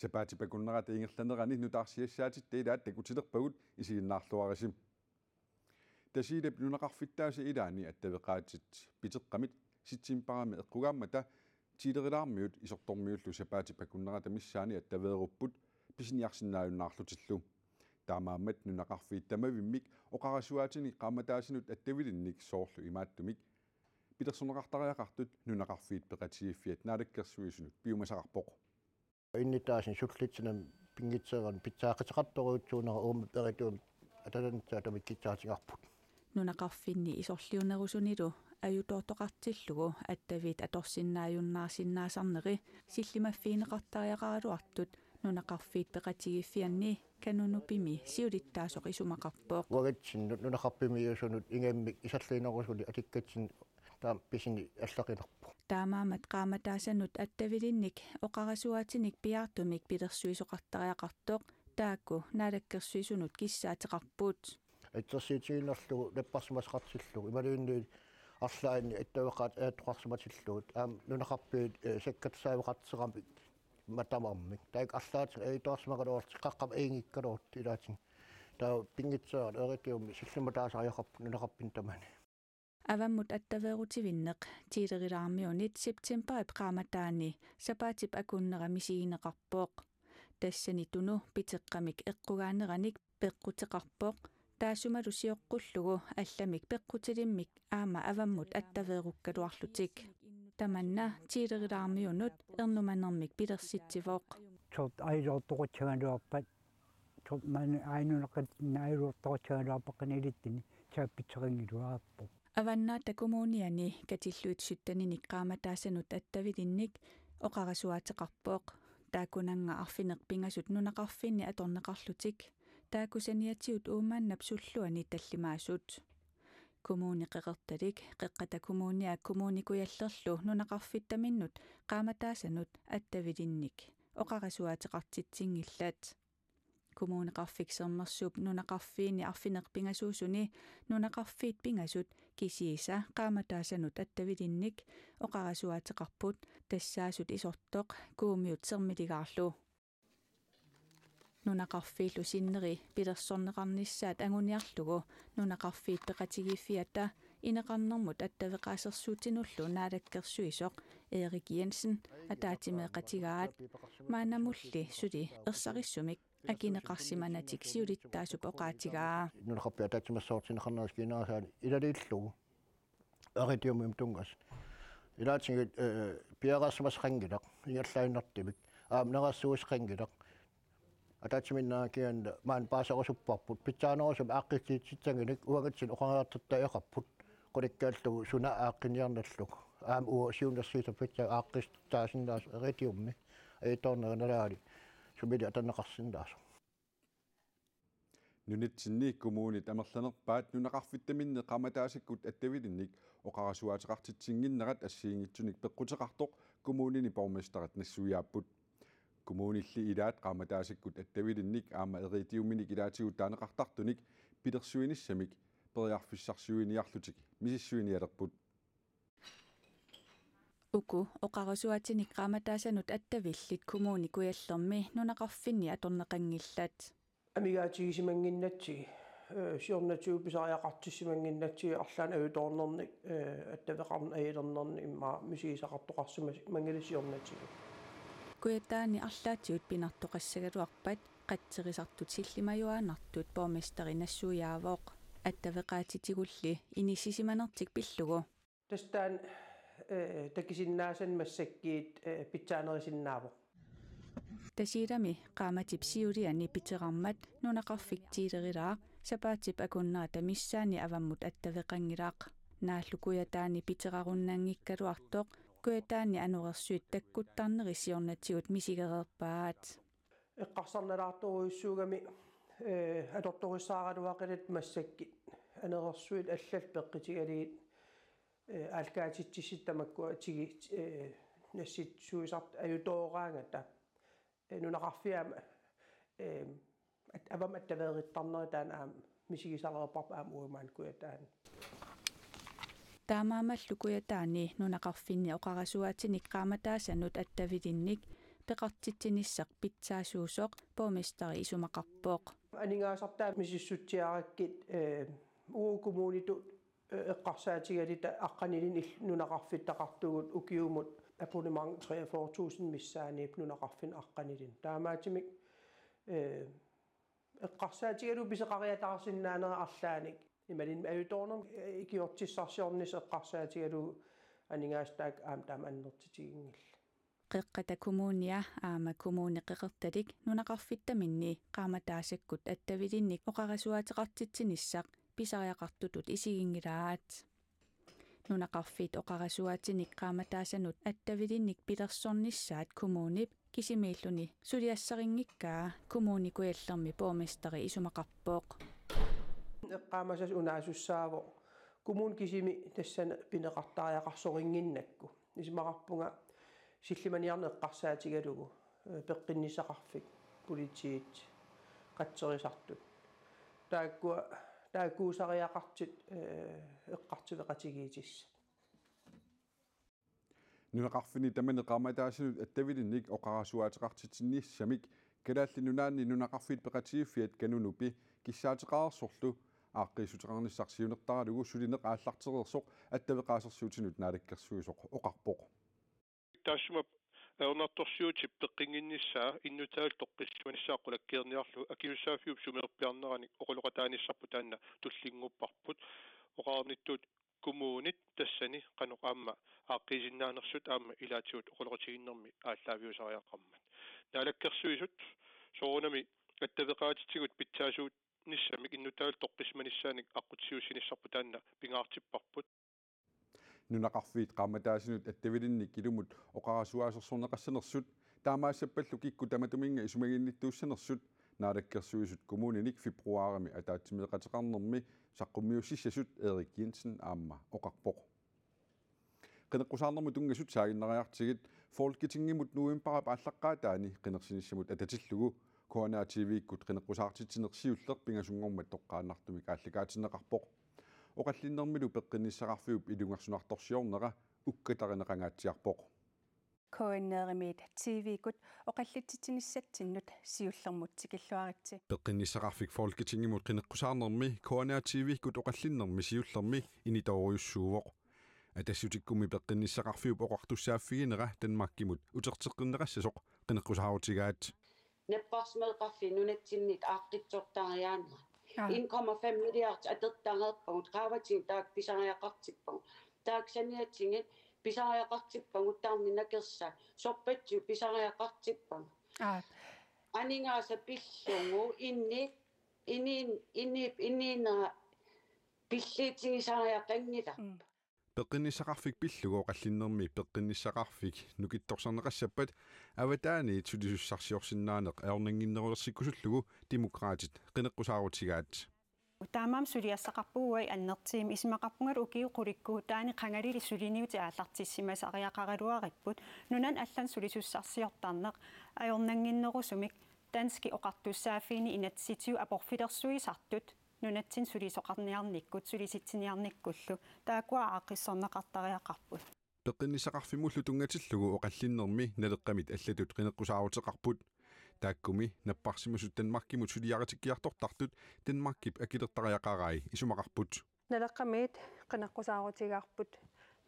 сапаатипакуннерат ингерланерани нутаарсиассааtit таилаат такутилерпагут исигиннаарлуариsim тасилап нунақарфиттааси илаани аттавеқаатит питеққамит ситсимпарами эққугааммата тилерилаармиут исортормиуллу сапаатипакуннерата миссаани аттавееруппут писиниарсинааюннаарлутиллу таамааммат нунақарфиит тамавиммик оқарасуаатини qaamataasинут аттавилинник соорлу имааттумик питерсунеқартариақартут нунақарфиит пеқатигиффиат наалаккерсуисунут пиумасақарпоқ иннитааsin суллитсинам пингитсеран питсаақатеқарторуутсуунера уума перитуум аталантаатамик китсаатигарпут нунақарфинни исорлиунерусунилу аютоортоқартиллугу аттавит аторсиннааюннаарсиннаасарнери силлимаффиинеқартариақаралуартут нунақарфиит пеқатигиффианни канунупими сиулиттаасоқ исумақарпоқ вагатсин нунақарпими юсунут ингаммик исарлиинерусули атиккатсин таам писини аллақинерпу таамаамат qaamataasannut attaviliinnik oqarasuaatinik piartumik pilersuisoqartariaqartoq taakku naalakkersuisunut kissaatеқарпут аттерсиитигиннерлугу наппарсимасеқартиллугу ималиинни арлаани аттавеқаат аатоқарсиматиллугут аам нунақарпиит саккатсаавеқартсеқарми матамармик таак арлаат аитоарсимақалуарти қаққам иингиккалуут илаатин таа пингитсаат эрикиумми силлиматаасариақарпу нунақарпин тамани аваммут аттаверутивиннеқ тилерилаармиунит септембер qaamataani сапаатип акуннера мисигинеқарпоқ тассани туну питеққамик эққугаанераник пеққутеқарпоқ таасумалу сиоққуллугу алламик пеққутилиммик аама аваммут аттаверуккалуарлутик таманна тилерилаармиунут ернуманермик пилерситсивоқ тот айроортоқутсагалуарпат тот ман айнунеқат наируортоқутсагалуарпаққанилиттини тааппитсерингилуарпо аваннаата коммуниани катиллуит суттаниник qaamataassanut attaviliinnik oqarasuateqarpoq taakkunanga arfinerpingasut nunaqarfinni atorneqarlutik taakkusaniatiut uumaannap sulluani tallimaasut kommuni qeqertalik qeqqata kommunia kommunikuyallerlu nunaqarfittaminnut qaamataassanut attaviliinnik oqarasuateqartitsingillat kommuneqarfiksermersuup nunaqarfiini arfinerpingasuusuni nunaqarfiit pingasut kisiisa qaamataassanut attaviliinnik oqarasuateqarput tassaasut isortoq kuumiut sermiligaarlu nunaqarfiillu sinneri pilersorneqarnissaat anguniarlugu nunaqarfiit peqatigiffiata ineqarnermut attaveqaasersuutinullu naalakkersuisoq Erik Jensen ataatimeeqatigaat maanamulli suli ersarisumik акинеқарсиманаtik сиулиттаасуп оqaатигаа нунақарпиа таатимассоортинеқарнерскинааsaani илалииллугу аритиумим тунгас илаатингит пиарассамасқангилақ ингерлаиннартимик аамнерассуусқангилақ атаатиминнаакианда маан паасарусуппарпут питсаанерусум ааққитситсангилик уагатсин оқараартаттаиақарпут қуликкааллугу суна ааққиниарналлуг аам уа сиунерсиита питса ааққистаасиннаас аритиумми аиторнерналаали сумили атанеқарсиндаасо нунитсинни коммуунит амерланерпаат нунақарфиттаминне qaamataasиккут аттавилинник оқарасуаатеқартитсингиннерат ассиингитсуник пеққутеқартоқ коммуунини борместерат нассуяаппут коммуунилли илаат qaamataasиккут аттавилинник аама эритиумминик илаатигут таанеқартартуник пилерсуиниссамик периарфиссарсуиниарлутик мисиссуиниалерпут уку оqarasuatinik qaamataassanut attavилlit kommunikuyallermi nunaqarfinni atorneqangillat амигаатигисимангиннатсиги сиорнатсуу писариақартиссимангиннатсиги арлаан авиторнерник аттавеқарна аилернерни имма мисигисақартоқарсума мангилисиорнатсиги куятаани арлаатиут пинартоқассагалуарпат қатсерисартут силлимаюаанартут борместери нассуяавоқ аттавеқаатитигулли инисисиманертик пиллугу тастаан такисиннаасан массаккиит питсаанерисиннаавоқ тасилами qaamатип сиулиани питеқармат нунақарфик тилерилаа сапаатип акуннаата миссаани аваммут аттавеқангилаақ нааллу куятаани питеқаруннаангиккалуартоқ куятаани ануерсуит таккуттарнерисиорнатигут мисигерерпаат эққарсарналаарторуиссуугами аторториссааралуақилат массакки анерерсуит аллал пеққитигалиит алкаатитситтамаккуа тиги нассит суисарт аютооraangata нунақарфиама авам аттавериттарнери таан аам мисигисалерпарп аам уимаан куятаан таамаамаллу куятаани нунақарфинни оqarasuatinik qaamataassanut attaviliinnik peqartitsinissaq pitsaasuusoq borgmesteri isumaqarpooq Aningaasartaa misissutiarakkit uukommunitut eqqarsaatigalita aqqanilin nunaqarfittaqartugut ukiumut abonnement 43000 missaaniip nunaqarfin aqqanilin taamaatimik eqqarsaatigalu piseqariataqarsinnaanera arlaanik imalin ayutornum ikiortissarsiornis eqqarsaatigalu aningaastak aam annertitigingil qeqqata kumuunia aama kumuuni qeqertalik nunaqarfittaminni qaamataasakkut attavilinnik oqarasuateqartitsinissaq pisariaqartutut isigingilaat nunaqarfit oqarasuatinik qaamataassanut attavilinnik pilersornissaat kumuunip kisimiilluni suliassariнгиккаа kumuunikuallermi borgmesteri isumaqarpooq eqqaamasas unaasussaavo kumuun kisimi tassana pineqartariaqarsoringinnakku isimaqarpunga sillimaniarne eqqarsaatigalugu peqqinnisaqarfik politiit qatserisartut taakkuusariaqartit eqqartiveqatigiitissa nunaqarfini tamaneqaamataassanut attavilinnik oqarasuateqartitsinniissamik kalaallinunaanni nunaqarfit peqatiiffiat kanunupi kissaateqaarsorlu aaqqiisuteqarnissarsiunertaralugu sulineq aallartereersoq attaveqaasersuutinut naalakkersuisoq oqarpoq taassuma aunartorsiutip peqqinginnissaa innutaal toqqissuanissaaqulakkeerniarlu akiussaafiup sumeerpiarnerani oqoloqataanissarpu taanna tullingupparput oqaarnittut kumuunit tassani qanuq aamma aaqqiisinnaanersut aamma ilaatigut oqoloqatiginnermi ааllaaviusariaqqammat naalakkersuisut soorunami attaveqaatitigut pitsaasuut nissamik innutaal toqqismanissaanik aqutsiussinissarpu taanna pingaartipparput nunaqarfiit qaammataasinut attavilinnik ilumut oqarasuaasersorneqassanersut taamaassapallu kikku tamatuminga isumaginnittuussanersut naalakkersuisut kumuuninik februarimi ataatsimileqateqarnermi saqqummiussissasut Erik Jensen aamma oqarpoq qeneqqusaarnermu tungasut saaginnariartigit folketingimut nuimparap ааllaqqaataani qenersinissamut atatillugu Corona TV-kkut qeneqqusaartitsinersiulleq pingasungormat toqqaannartumik aallakaatineqarpoq oqallinnermilu peqqinissaqarfiup ilungarsunartorsiornera ukkatareneqangaatsiarpoq koinneerimiit TV-kut oqallitsitsinissattinnut siullermutsikilluaritsi peqqinissaqarfik folketingimut qeneqqusaarnermi Corona TV-kkut oqallinnermi siullermi initoriussuuvoq атассутиккуми пеққинниссақарфиуп оқартуссааффигинера танмаккимут утертерқиннеқассасоқ қинеққусаарутигаат наппарсмеқарфи нунатсиннит ааққитсортариаанера 1,5 миллиард атертаагерпагут qaavatiin taak pisariaqartippagu taaksaniatsingi pisariaqartippagu taarninakерса sorpatsu pisariaqartippagu aningaasa pillungu inniinera pillitigisariaqanngila peqqinissaqarfik pillugu oqallinnermi peqqinissaqarfik nukittorsarneqassappat avataani tulisussarsiorsinnaaneq aornanginnerulersikkusullugu demokraatit qeneqqusaarutigaat таамаам сулиассақарпугуай аннертиим исмақарпунгалу укиу қуликкуу таани қангалили сулиниути ааллартиссимас ариақаралуариппут нунан аллан сулисуссарсиортарнеқ аёрнангиннерусумик дански оқартуссааффини инатситиу апорфилерсуисартут нунатсин сулисоқарниарниккут сулиситсиниарниккуллу таакуа ааққиссорнеқартариақарпут peqqinissaqarfimullu tungatillугу oqallinnermi naleqqamit allatut qeneqqusaaruteqarput taakкуми наппарсимасут танмаркимут сулиаратиккиартортартут танмаркип акилертариақарай исумақарпут налеққамиит qeneqqusaarutigаарput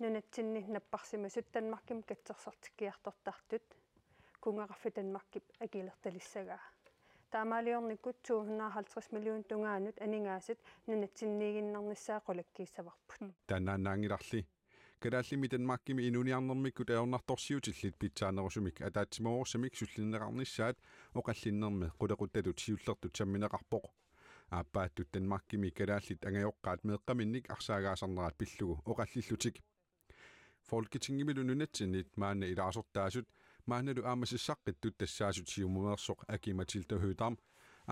нунатсинни наппарсимасут танмарким катсерсартиккиартортартут кунгақарфи танмаркип акилерталиссагаа таамаалиорниккут 250 миллион тунгаанут анингаасат нунатсинниигиннарниссаа qulakkiissаварпут тааннааннаангиларли калааллими танмаккими инуниарнэрмиккут аорнарторсиутиллит питсаанерусумик атаатсимоорсамик суллиннеқарниссаат оқаллиннерми qulaquttatut siullertut самминеқарпоқ ааппааттут танмаккими калааллит ангайоққаат меэққаминник арсаагаасарнерат пиллугу оқаллиллутик folketingimilu nunatsinit maanna ilaasорtaasut maannalu aamassissаққиттут тассаасут сиумумеерсоқ акиматилта хуутарм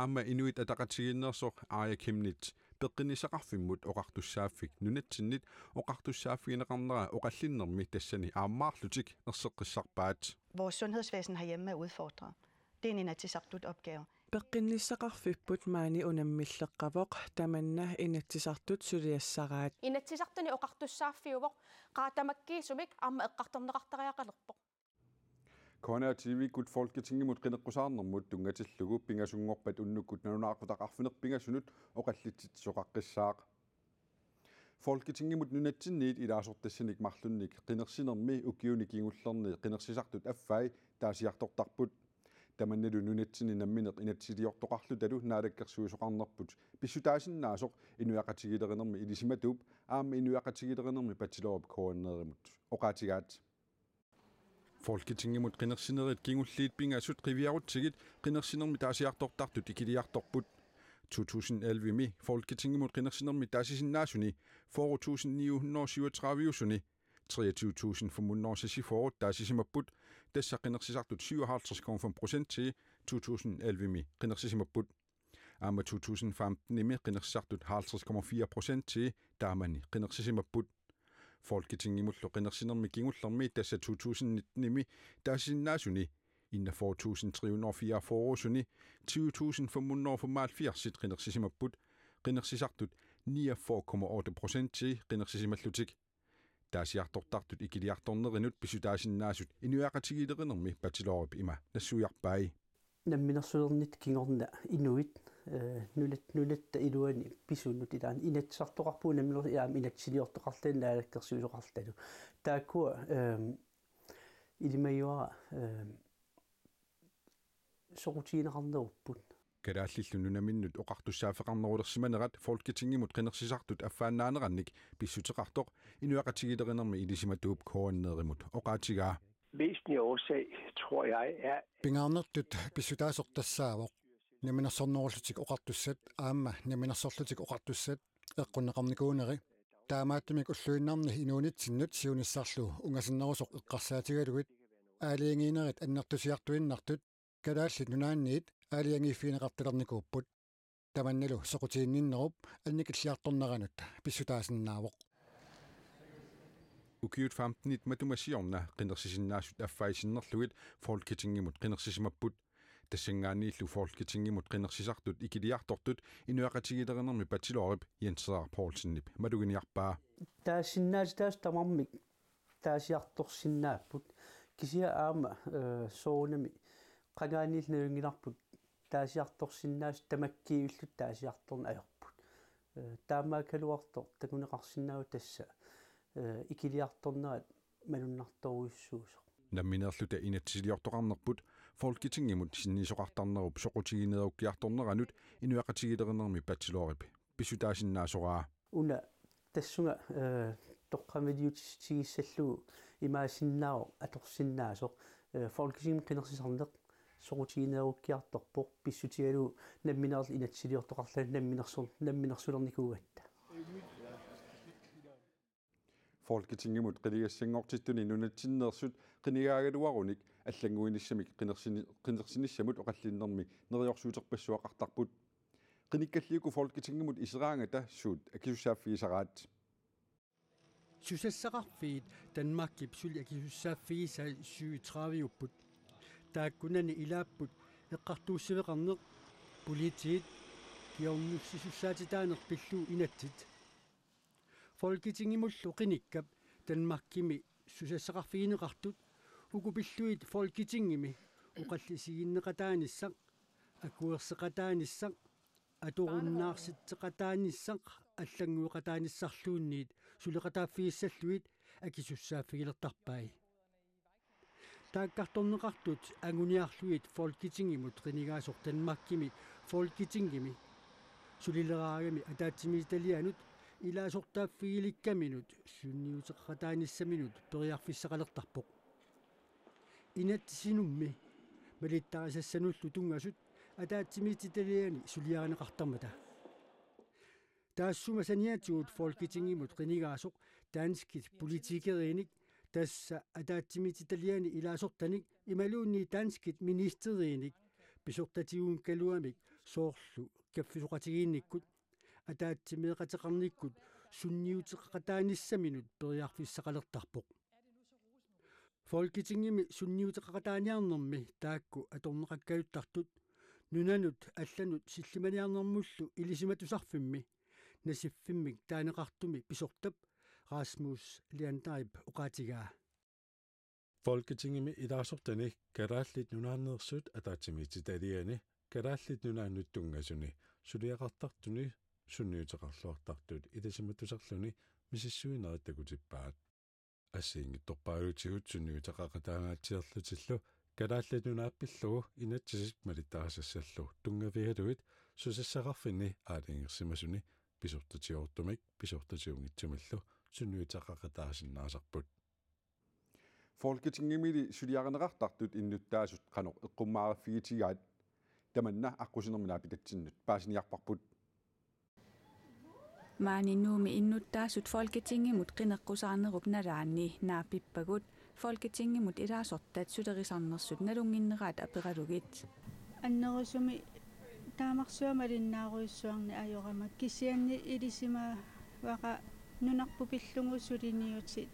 аама инуит атақатсигиннерсоқ аая кимнит peqqinissaqarfimmut oqartussaaffik nunatsinit oqartussaaffigинеқарнера oqallinnermi tassani aammaarlutik erseqqissarpaat Vores sundhedsvæsen herhjemme er udfordret. Det er en inatsisartut opgave. peqqinissaqarfipput maani unammilleqqavoq tamanna inatsisartut suliassaraat inatsisartuni oqartussaafiuvoq qaatamakkiisumik amma eqqartorneqartariaqalerpoq Kona TV kut folketingimut qineqqusаарnermut tungatillugu pingasungorpat unnukut nanunaaqutaqarfinerpingasunut oqallitsit soqaqqissaaq folketingimut nunatsinniit ilaasortassanik marlunnik qinersinermi ukiuni kingullerni qinersisartut affai taasiartortarput tamannalu nunatsini nammineq inatsiliortoqarlu talu naalakkersuusoqarnerput pissutaasinnaasоq inuaqatigilerinermi ilisimatup aamma inuaqatigilerinermi patsilorp koannerimut oqaatigaat folketingimut qinersinerit kingulliit pingasut qiviarutsigit qinersinermi taasiartortartut ikiliartorput 2011 mi folketingimut qinersinermi taasisinnaasuni 4937 23.500 forut taasisimapput tassa qinersisartut 57,5% til 2011 mi qinersisimapput aamma 2015 mi qinersisartut 50,4% til taamani qinersisimapput folketingimullu qinersinermi kingullermi tassa 2019 mi taasisinnaasuni inna 4.304 forusuni 20.585 qinersisimapput qinersisartut 49,8% til qinersisimallutik taasiartortartut ikiliartornerinut pisutaasinnaasut inuaqatigilerinermi patsilorip ima nassuiarpai намминерсулернит кигорна инуит нулатта илуани писуннут илаан инатсартоқарпуу намминер яам инатсилиортоқарлаан наалаккерсуисоқарлалу тааккуа илимаюара соқутиинеқарнеруппут калааллиллу нунаминнут оқартуссаафеқарнерулерсиманерат folketingimut qinersisartut аффааннаанеранник писсутеқартоқ инуақатигилеринерми илисиматууп коаннеримут оқаатигаа væsentlig årsag, tror jeg, er pingaarnertut pissutaasortassaavoq naminersornerullutik oqartussat aamma naminersorlutik oqartussat eqqunneqarnikuuneri taamaattimik ulluinnarni inuunitsinnut siunissarlu ungasinnerusoq eqqarsaatigaluit aaliangiinerit annertusiartuinnartut kalaallit nunaanniit aaliangiiffiineqartalernikuupput tamannalu soqutiinninnerup annikilliartorneranut pissutaasinnaavoq ukiut 15 matumasiorna qinersisinnaasut affaisinnerlugit folketingimut qinersisimapput tassangaaniillu folketingimut qinersisartut ikiliartortut inuaqatigilerinermi patsilorip Jens Poulsennip maduginiarpaa taassinnaas tamarmik taasiartorsinnaaput kisia aama soonami qangaaniilnerungilarput taasiartorsinnaas tamakkiiullut taasiartorna ajorput taamaakaluartor takuneqarsinnaagu tassa ikiliartornaat malunnartoruissuuso namminerluta inatsiliortoqarnerput folketingimut sinnisoqartarnerup soqutigineerukkiartorneranut inuaqatigilerinermi patsilorip pissutaasinnaasuraa una tassunga toqqamiliutigissallugu imaasinnaaro atorsinnaasoq folketingimut qinersisarneq soqutigineerukkiartorpoq pissutigalugu namminerli inatsiliortoqarlaan namminersulernikuugatta folketingimut qiligassangortittuni nunatsinneersut qinigaagaluarunik аллангуинissамик qinерсинissамут оқаллиннэрми нериорсуутерпассуақартарпут qinikkalliuku folketingimut iseraangata suut akisussaaффигисараат susassaqarfiit Danmarkip suli akisussaaффигиса 37-upput taakkunani ilaapput eqqartuussiveqarneq politiit kiornussisussaatataaneq pilluu inatsit folketingimullu qinikkap Danmarkimi susassaqarfigineqartut ukupilluit folketingimi uqallisiginneqataanissaq akuerseqataanissaq aturunnaarsittеqataanissaq аллангуеqataanissarluunniit suleqataaffigissalluit akisussaaффигилертарпай тааккарторнеқартут агуниарлуит folketingimut qinigaasor Danmarkimi folketingimi sulileraagami ataatsimиталианут илаасортааффигиликкаминут сунниутеққатааниссаминут периарфиссақалертарпоқ инатсинумми малиттарисассануллу тунгасут атаатсимититалиани сулиаринеқартармата таассума саниатигут folketingimut qinigaasоқ таанскит политикериник тасса атаатсимититалиани илаасортаник ималуунни таанскит министериник писортатигуун калуамик соорлу каффисоқатигиинниккут атаатсимеэқатеқарниккут сунниутеққатааниссаминут периарфиссақалертарпоқ folketingimi sunniutеққатааниарнерми таакку аторнеқаккалуттартут нунанут алланут силлиманиарнермуллу илисиматусарфимми насиффиммик таанеқартуми писортап Rasmus Leandriп оqaatigaa Folketinget i dag sortani karaallit nunaannersut ataatimiititaliani karaallit nunaannuttungasuni suliaqartartuni sunniuteqarluartartut ilasimatusarluni misissuineritakutippaat ассиингитторпаалутигут сунниутеқақатаагаатсиерлутиллу калааллат нунааппиллугу инатсисит малиттаасассаллу тунгавигалугит сусассақарфини аалингерсимасуни писортатиортумик писортатиунгитсумаллу сунниутеқақатаасиннаасарпут Folketingimili suliaqaneqartartut innuttaasut qanoq eqqummaaraffiitigaat tamanna аққусинермина питатсиннут паасиниарпарпут Maaninnuumi innuttaasut Folketingimut qineqqusаарnerup nalaanni naapippagut Folketingimut ilaasortat sulerisarnersut nalunginneraat aperalugit аннерусуми таамарсуамалиннааруйссуарни ajorama kisianni ilisima waqa nunarpupillungu suliniutit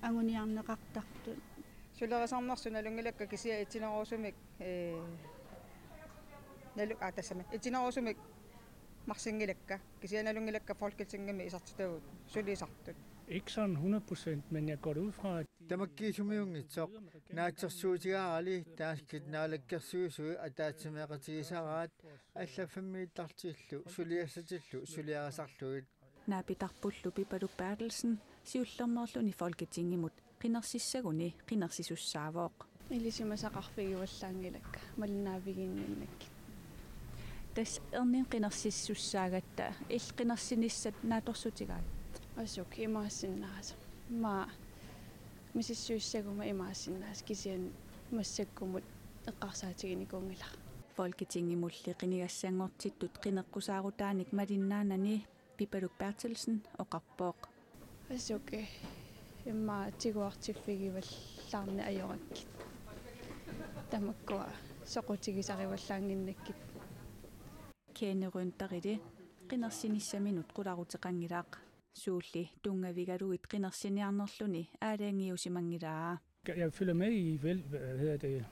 anguniarneqartartut сулерисарнерсу налунгилакка кисиа итинерусумик налук атассами итинерусумик марсингилакка кисианалунгилакка Folketingimi isartitagut sulisartut Ikke sådan 100%, men jeg går ud fra, at тамаккиисумиунгитсоқ наатсерсуутигаали тааскит наалаккерсуусуи атаатсимеқатигисараат аллаффаммииттартиллу сулиассатиллу сулиарасарлугит naapitарпуллу Pipaluk Bertelsen siullernerluni Folketingimut qinersissaguni qinersisussaavuoq илисимасақарфигиваллаангилакка малиннаавигинниннакки тас эрнин qinersissussaagatta qinersinissat naaторсутигаа асук имаассиннааса ма мисиссуиссагума имаассиннаас кисиан массаккумут эққарсаатигиникунгила Folketingimulli qinigassangortittut qineqqusаарutaanik malinnaanani Pipaluk Bertelsen oqarpooq асук имма тигуартиффигиваллаарни ajorакки тамаккуа соқутигисариваллаангиннаккит кeeneruntarili qinersinissaminut qularutеқангилаақ suulli tungavigaluit qinersiniarnerluni aalaangiusimangilaa jeg følger med i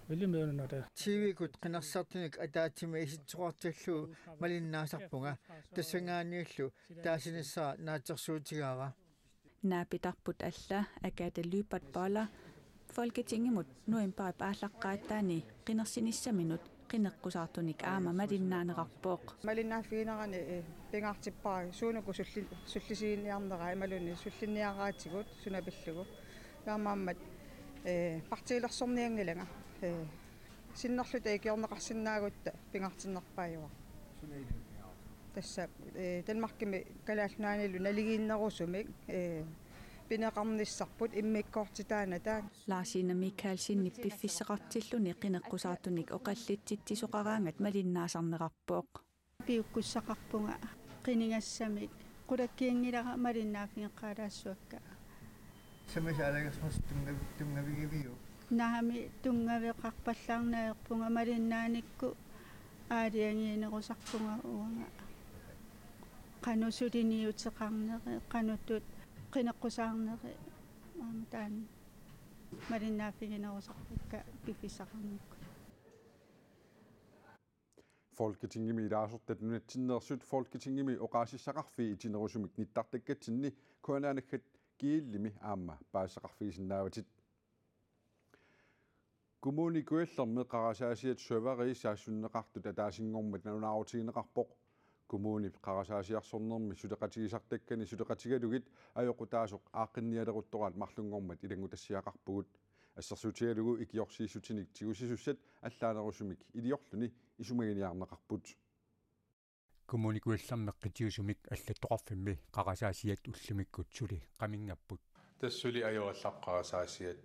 vælgemøderne, når der... TV-kut qinarsartunik ataatimi isitsuqartallu malinnaasarpunga tassangaaниуллу taasinissara naatsersuutigaara naapitarput alla akaatalluupat paala Folketingimut nuimpaa paallaqqaattaani qinersinissaminut qineqqusartunik aama malinnaaneqarpooq малиннааффигинерани пингаартиппаа суунуку суллисиинниарнера ималуни суллинниараатигут сунапиллугу яамааммат партиилерсорниангилага синнерлута икиорнеқарсинаагутта пингаартиннерпааюа тасса Danmarkими калаалнаанииллу налигииннерусумик пинеқарниссарпут иммиккоортитаанатаа Laasina Mikaelsinni piffisseqartilluni qineqqusartunik oqallitsitsisuqaraangat malinnaasarneqarpooq piukkussaqarpunga qinigassamik qulakkiingilara malinnaaffiinqaalaassuakka самасаалагерсмас тунгавигивиу наами тунгавеқарпаллаарнааерпунга малиннааникку аалиангиинерусарпунга уунга qanusuliniuteqarneri qanutut qineqqusаарneri таан малиннааффигинерусарпукка пиффисақарникку Folketingimi ilaasortat nunatsinnersut Folketingimi oqaasissaqarfii itinerusumik nittartakkatinni kuanaanakkat kiillimi aamma paassaqarfiisinnaavatit kommuni kuallerme qarasaasiat serveri saassunneqartut ataasinngormat nanunaarutigineqarpoq kommuni qarasaasiarsornermi suleqatigisartakkani suleqatigalugit ajoqutaasoq aaqinnialeruttoraat marlungormat ilangutassiaqarpugut ассерсуутигалугу икиорсииссутиник тигусисуссат аллаанерусумик илиорлуни исумагиниарнеқарпут коммуникуаллармеқ қитиусумик аллаттоқарфимми қарасаасиат уллумиккут сули қамингаппут тассули ажораллаққарасаасиат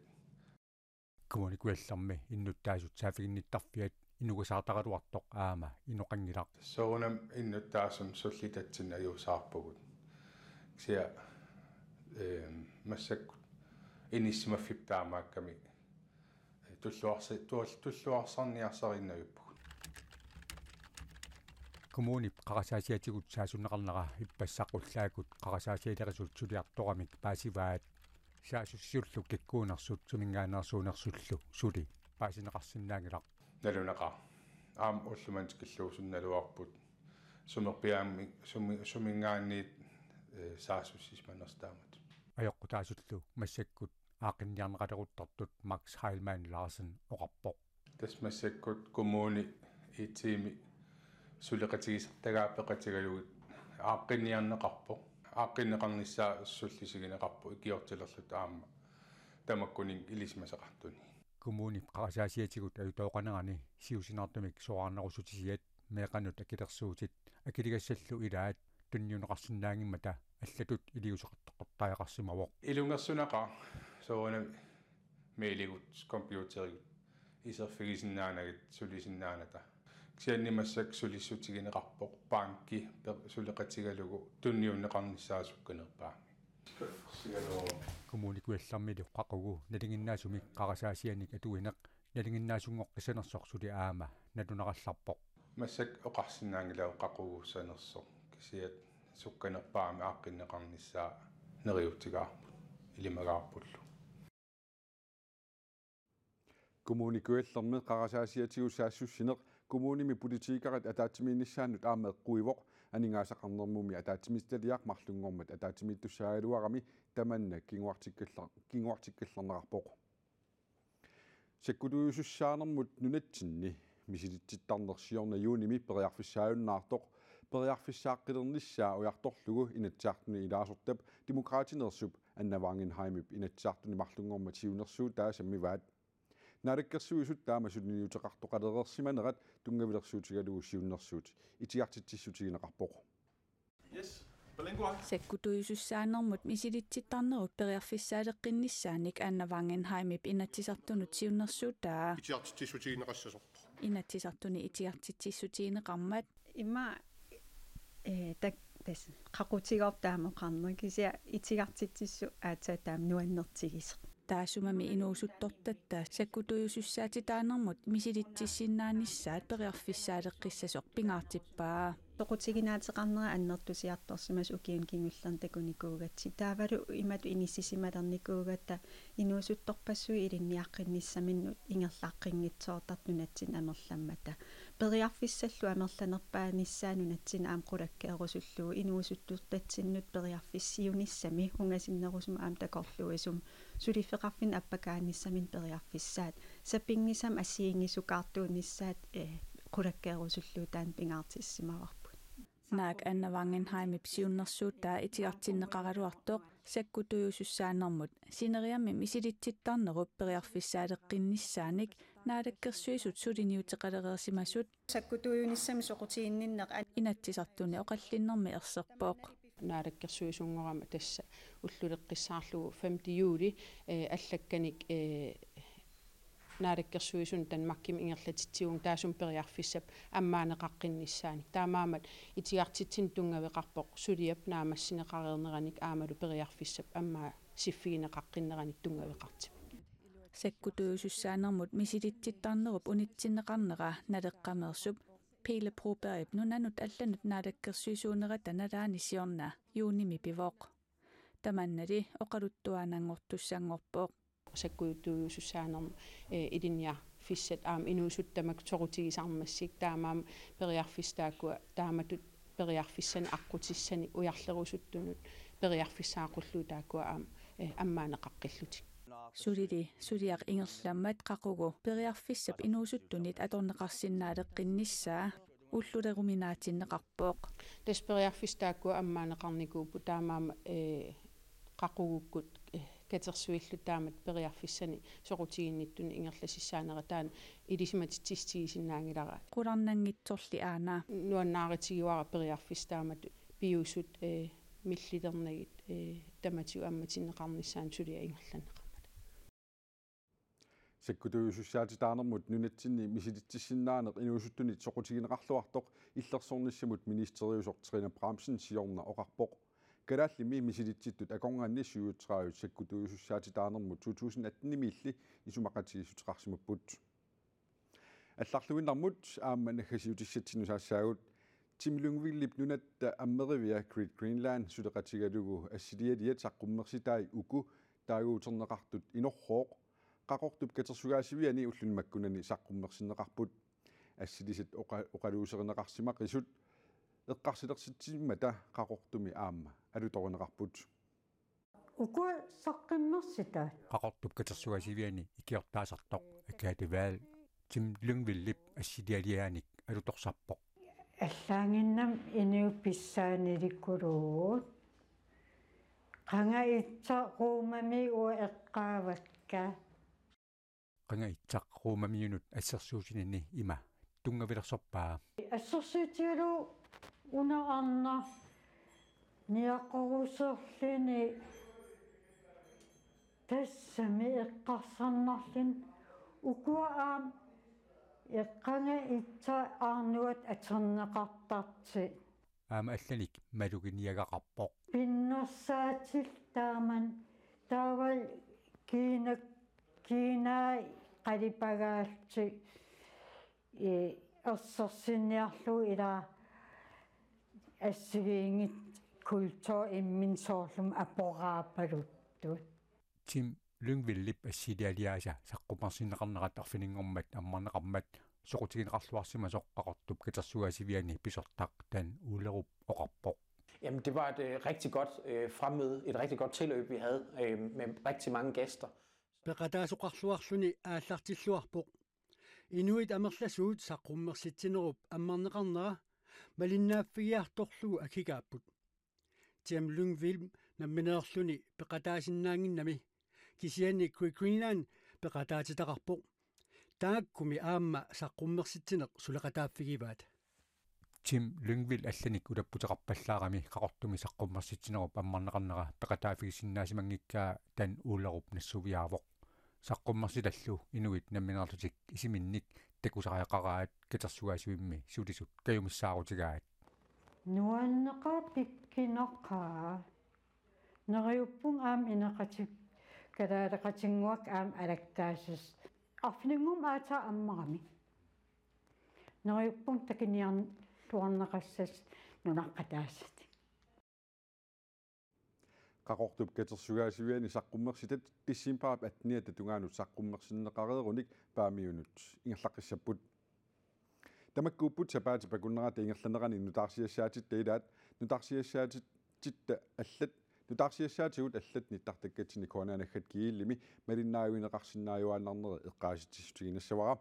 коммуникуалларми иннуттаасут саафигинниттарфиат инугасаартақалуартоқ аама иноқангилақ соонам иннуттаасун суллитатсин аюусаарпугут сиа массакку иниссимаффип таамаакками туллуарсарниарсариннагуппугут коммуни қарасаасиатигут саасуннеқарнера иппассақуллаакут қарасаасиалерисут сулиарторамик паасиваат саасуссиуллу киккуунерсут сумингаанерсуунерсуллу сули паасинеқарсинаангилақ налунеқа аам уллумант киллуусунналуарпут сумерпиаамми сумингаанниит саасуссисманерстаамат ajorqutaasullu массаккут aaqinniarneqaleruttartut Max Heilmann Larsen oqarpoq tasmassakkut kommuni itiimi suleqatigisartagaapeqatigalugut aaqqinniarneqarpoq aaqqinneqarnissaa sullisigинеқарпу икиортилерлут аама тамаккунин илисмасеқартуни kommuni qarsaasiatigut ayutooqanerani siusinartumik soarnerusutisiat meeqanut akilерsuutit akiligassallu ilaat tunniuneqarsinnaangimmata аллатут илиусеқартоққартаақарсимавоқ илунgersunaqa соона меилигут компьютеригут исерфигисиннаанагит сулисиннааната ксианнимассак сулиссутигинеқарпоқ банки сулеқатигалугу тунниуннеқарниссаасукканерпаами kommuni kuallarmili qaqagu nalingиннаасумик qarsaasianik atuineq nalingиннаасунгоққисанерсорсули аама налунеқалларпоқ массак оқарсинаангилау қақугуссанерсо кисиат сукканерпаами ааққиннеқарниссаа нериутигаарпут илимагаарпуллу kommuni kuallarme qarsaasiatigussaassусинеқ kommunimi politikarit ataatimiinnissaannut aama eqquivoq aningaasaqarnermumi ataatimittaliaq marlunngormat ataatimittussaaluarami tamanna kinguartikkallarnerarpoq sakkutuusussaanermut nunatsinni misilitsittarnersiorna juunimi periarfissaajunnaartoq periarfissaaqqilernissaa ujartorlugu inatsaartuni ilaasortap demokraatinersup annavangenheimip inatsaartuni marlunngormat siunersuut taasammivaat naarikkersuisut taamasutniuteqartoqalerersimanerat tungavilersuutigalugu siunnersuut itiartitsissutigineqarpoq yes sekkutuisussaannermut misilitsittarnerut periarfissaaleqqinnissaannik annavangenheimip inatsisartunut siunnersuutaa itiartitsissutigineqassasorpo inatsisartuni itiartitsissutigineqarmat имма так тас qaqutigoortaamoqarner kisia itigartitsissu aataataam nuannertigis taasumami inuusuttortattaa sakkutuisussaatitaanermut misilitsissinnaannissaat periarfissaaleqqissasoq pingaartippaa toqutiginaatiqarnera annertusiartorsimas ukiun kingullarn takunikuugatsi taavalu imatu inississimalernikuugatta inuusuttorpassui ilinniaqqinnissaminnu ingerlaaqqinngitsoortarnunatsin amerlammata periarfissallu amerlanerpaanissaanunatsin aam qulakkeerusullugu inuusuttuurtatsinnut periarfissiunissami ungasinnerusuma aam takorluisum sulifeqarfin appakaannissamin periarfissaat sapingisam assiingisukaartuunissaat qulakkeerusulluutaan pingaartissimavarpu naak annavangenheimip siunnersuuttaa itiartinneqaraluartoq sakkutuiusussaanermut sineriammi misilitsittarnerup periarfissaaleqqinnissaanik naalakkersuisut suliniuteqalereersimasut sakkutuiunissami soqutiginninneq inatsisartuni oqallinnermi erserpooq naalakkersuisungorama tassa ulluleqqissaarlugu 5. juuli allakkanik naalakkersuisun Danmarkim ingerlatitigung taasum periarfissap ammaaneqaqqinnissaani taamaamat itiartitsin tungaveqarpoq suliap naamassineqareerneranik aamalu periarfissap ammaa siffigineqaqqinnerani tungaveqartip sakkutuiusussaanermut misilitsittarnerup unitsinneqarnera naleqqamersup Pile Proberib nunanut allanut naalakkersuisuunerata nalaanisiorna juunimi pivoq tamannali oqaluttuaanangortussanngorpoq sakkutuiusussaanerm ilinnia fissat aam inuusuttamak torutigisarmassik taamaam periarfistaakua taamatut periarfissani aqqutissani ujarlerusuttunut periarfissaaqullu taakua aam ammaaneqaqqillutik suliaq ingerlammat qaqugu periarfissap inuusuttunit atorneqarsinnaaleqqinissaa ulluleruminaatinneqarpooq tas periarfistaakua ammaaneqarnikuupu taamaama qaqugukkut katersuillu taamat periarfissani soqutiginnittuni ingerlasissaanerataana ilisimatittistigisinnaangilara qularnangitsorli aanaa nuannaaritigiwara periarfistaamat piusut millilernagit tamatiu ammatinneqarnissaan sulia ingerlanneqa sakkutuiusussaatitaanermut nunatsinni misilitsissinnaanaq inuusuttunit soqutigineqarluartoq illersornissamut ministeriusortrina Bramsen siorna oqarpoq kalaallimi misilitsitut akorngaannissuutраajut sakkutuiusussaatitaanermut 2018 isumaqatigissuteqarsimapput алларлуиннармут аама наггасиутиссатсинусаассаагут тимлунгвиллип нунаtta аммеривиа Great Greenland сулеқатигалугу ассилиалиат саққуммерситаи уку таагуутернеқартут иноррооқ qaqortup katersugaasiviani ullunmakkunani saqqummersinneqarput assilisit oqaluuserineqarsimaqisut eqqarsilersitsimata qaqortumi aamma alutorineqarput ukua saqqimmersitaa qaqortup katersuasiviani ikiortaasartoq akaativaal Tim Lyngvillip assilialiaanik alutorsarpoq аллаангиннам иниупписсааниlikkuruut qanga itsaquumami ueqqaavakka qanga itsaquumamiunut assersuusinini ima tungavilersorpaa ассерсуутигалу унаарна ниаққорусерлини тассами эққарсарнарлин укуаам эққанга итса аарнуат атернеқартарти аама алланик малугиниагақарпоқ пиннерсаатил тааман таавал кинаа қалипагаалти ерсерсинниарлу илаа ассигиингит культур иммин соорлум апораапалуттут Tim Lyngvillip assilialiaasa saqqumарсинеқарнерат арфинингормат аммарнеқармат soqutigineqarluarsima soqqaqortup katersuasiviani pissortaq tan ulerup oqarpoq. Jamen, det var et rigtig godt fremmøde, et rigtig godt tilløb, vi havde med rigtig mange gæster. Peqataasuqarluarluni aallartilluarpoq. Inuit amerlasuut saqqummersittinerup ammarneqarnera malinnaaffigiartorlugu akigaapput. Tim Lyngvillip nammineerluni peqataasinnaanginnami kisiani Greenland peqataatitaqarpoq. Taakkumi aamma saqqummersittineq suleqataaffigivaat. Tim Lyngvill allanik ulapputeqarpallaarami qaqortumi saqqummersittinerup ammarneqarnera peqataafigisinnaasimanngikkaa tan uulerup nassuviaavoq. Saqqummersitallu inuit nammineerlutik isiminnik takusariaqaraat katersugaasuimmi sulisut kayumissaarutigaaat. Nuanneqa pikkineqaa neriuppung aam ineqatik kalaaleqatinguak aam alakkaasas arfiningum aata ammarami neriuppung takiniarn luarneqassas nunaqqataasat qaqortup katersugaasiviani saqqummersitat tissimpaap atniat tungaanut saqqummersinneqareerunik paamiunut ingerlaqqissapput tamakkuupput sapaati pakunnerata ingerlanerani nutaarsiassaatit tailaat nutaarsiassaatit titta allat nutaarsiassaatigut allat nittartakkatini koonanaggat kiillimi malinnaayuineqarsinnaajuaannarneri eqqaasitissutiginnassavara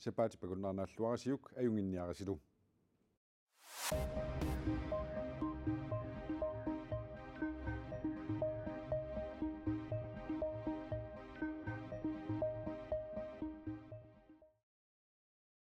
sapaati pakunnernaаллуарасиук ajunginniarasilu